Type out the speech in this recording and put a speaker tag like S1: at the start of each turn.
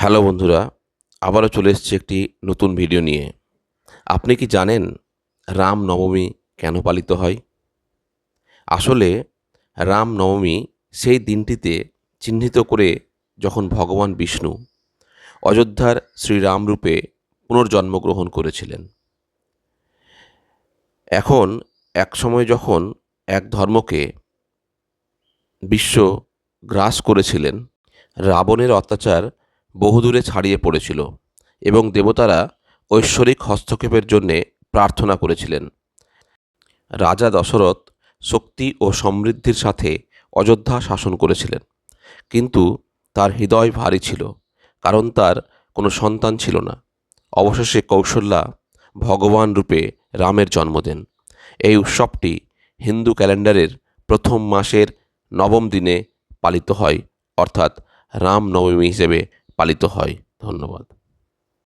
S1: Hello বন্ধুরা, আবারও চলে এসেছি একটি নতুন ভিডিও নিয়ে। আপনি কি জানেন রামনবমী কেন পালিত হয়? আসলে রামনবমী সেই দিনটিতে চিহ্নিত করে যখন ভগবান বিষ্ণু অযোধ্যার শ্রীরামরূপে পুনর্জন্মগ্রহণ করেছিলেন। এখন একসময় যখন এক ধর্মকে বিশ্ব গ্রাস করেছিলেন, রাবণের অত্যাচার বহুদূরে ছড়িয়ে পড়েছিল এবং দেবতারা ঐশ্বরিক হস্তক্ষেপের জন্যে প্রার্থনা করেছিলেন। রাজা দশরথ শক্তি ও সমৃদ্ধির সাথে অযোধ্যা শাসন করেছিলেন, কিন্তু তার হৃদয় ভারী ছিল, কারণ তার কোনো সন্তান ছিল না। অবশেষে কৌশল্যা ভগবান রূপে রামের জন্ম দেন। এই উৎসবটি হিন্দু ক্যালেন্ডারের প্রথম মাসের নবম দিনে পালিত হয়, অর্থাৎ রামনবমী হিসেবে পালিত হয়। ধন্যবাদ।